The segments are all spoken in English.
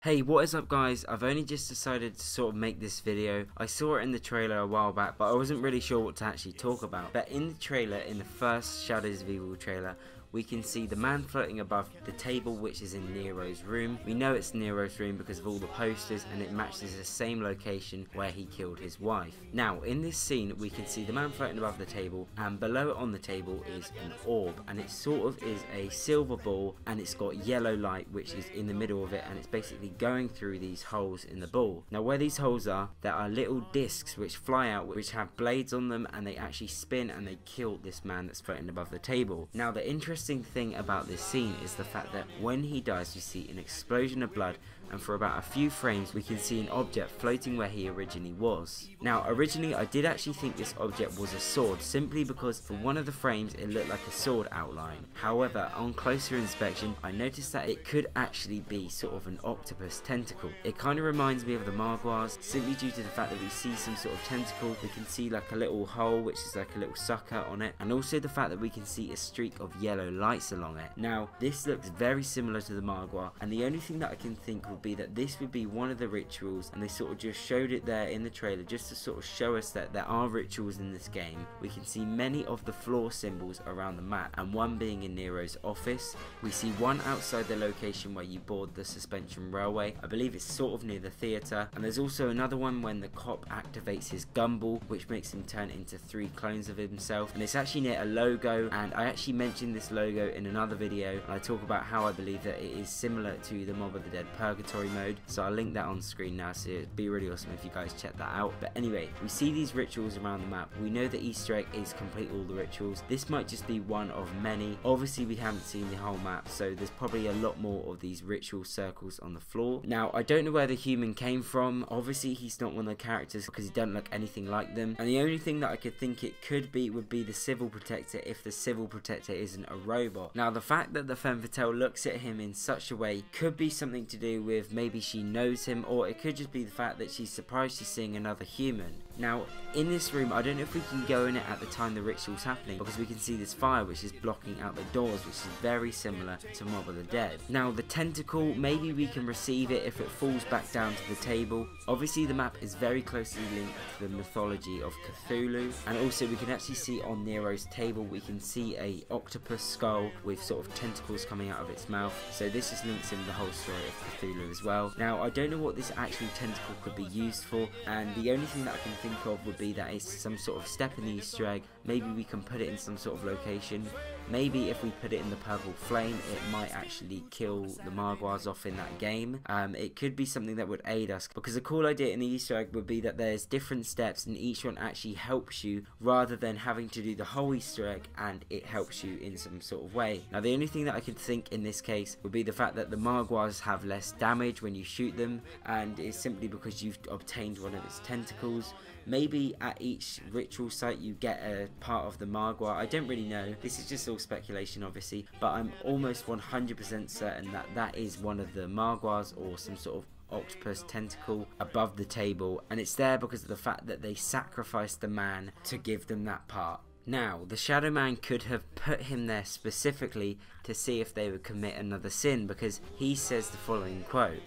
Hey, what is up guys? I've only just decided to sort of make this video. I saw it in the trailer a while back, but I wasn't really sure what to actually talk about. But in the trailer, in the first Shadows of Evil trailer, we can see the man floating above the table, which is in Nero's room. We know it's Nero's room because of all the posters, and it matches the same location where he killed his wife. Now, in this scene, we can see the man floating above the table, and below it on the table is an orb, and it sort of is a silver ball, and it's got yellow light, which is in the middle of it, and it's basically going through these holes in the ball. Now, where these holes are, there are little discs which fly out, which have blades on them, and they actually spin, and they kill this man that's floating above the table. Now, the interesting thing about this scene is the fact that when he dies, you see an explosion of blood, and for about a few frames we can see an object floating where he originally was. Now, originally I did actually think this object was a sword, simply because for one of the frames it looked like a sword outline. However, on closer inspection I noticed that it could actually be sort of an octopus tentacle. It kind of reminds me of the Marg Wires, simply due to the fact that we see some sort of tentacle. We can see like a little hole which is like a little sucker on it, and also the fact that we can see a streak of yellow lights along it. Now, this looks very similar to the Marg Wire, and the only thing that I can think would be that this would be one of the rituals, and they sort of just showed it there in the trailer just to sort of show us that there are rituals in this game. We can see many of the floor symbols around the map, and one being in Nero's office. We see one outside the location where you board the suspension railway. I believe it's sort of near the theatre, and there's also another one when the cop activates his gumball, which makes him turn into 3 clones of himself, and it's actually near a logo, and I actually mentioned this logo in another video, and I talk about how I believe that it is similar to the Mob of the Dead Purgatory mode, so I'll link that on screen now, so it'd be really awesome if you guys check that out. But anyway, we see these rituals around the map. We know the Easter egg is complete all the rituals. This might just be one of many. Obviously we haven't seen the whole map, so there's probably a lot more of these ritual circles on the floor. Now, I don't know where the human came from. Obviously he's not one of the characters because he doesn't look anything like them, and the only thing that I could think it could be would be the civil protector, if the civil protector isn't a robot. Now, the fact that the femme fatale looks at him in such a way could be something to do with maybe she knows him, or it could just be the fact that she's surprised she's seeing another human. Now, in this room, I don't know if we can go in it at the time the ritual's happening, because we can see this fire which is blocking out the doors, which is very similar to Mob of the Dead. Now, the tentacle, maybe we can receive it if it falls back down to the table. Obviously the map is very closely linked to the mythology of Cthulhu, and also we can actually see on Nero's table, we can see a octopus skull with sort of tentacles coming out of its mouth, so this is links in the whole story of Cthulhu as well. Now, I don't know what this actual tentacle could be used for, and the only thing that I can think of would be that it's some sort of step in the Easter egg. Maybe we can put it in some sort of location. Maybe if we put it in the purple flame, it might actually kill the Marg Wires off in that game. It could be something that would aid us, because the cool idea in the Easter egg would be that there's different steps and each one actually helps you, rather than having to do the whole Easter egg and it helps you in some sort of way. Now, the only thing that I could think in this case would be the fact that the Marg Wires have less damage when you shoot them, and it's simply because you've obtained one of its tentacles. Maybe at each ritual site you get a part of the Marg Wire. I don't really know. This is just all speculation, obviously, but I'm almost 100% certain that that is one of the Marg Wires, or some sort of octopus tentacle above the table, and it's there because of the fact that they sacrificed the man to give them that part. Now, the Shadow Man could have put him there specifically to see if they would commit another sin, because he says the following quote: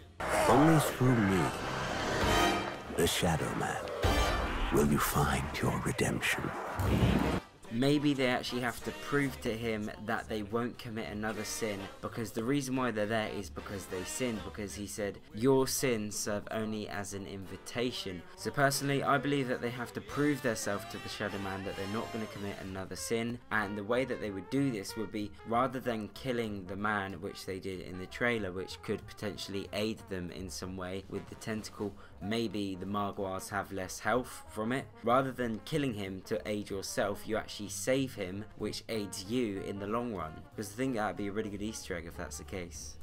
"Only through me, the Shadow Man, will you find your redemption." Maybe they actually have to prove to him that they won't commit another sin, because the reason why they're there is because they sinned, because he said your sins serve only as an invitation. So personally, I believe that they have to prove themselves to the Shadow Man that they're not going to commit another sin, and the way that they would do this would be, rather than killing the man, which they did in the trailer, which could potentially aid them in some way with the tentacle, maybe the Marg Wires have less health from it. Rather than killing him to aid yourself, you actually save him, which aids you in the long run, because I think that would be a really good Easter egg if that's the case.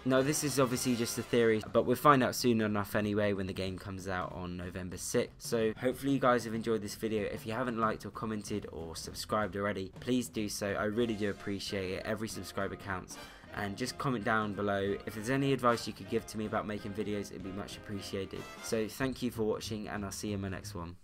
No, this is obviously just a theory, but we'll find out soon enough anyway when the game comes out on November 6th. So hopefully you guys have enjoyed this video. If you haven't liked or commented or subscribed already, please do so. I really do appreciate it. Every subscriber counts. And just comment down below if there's any advice you could give to me about making videos. It'd be much appreciated. So thank you for watching, and I'll see you in my next one.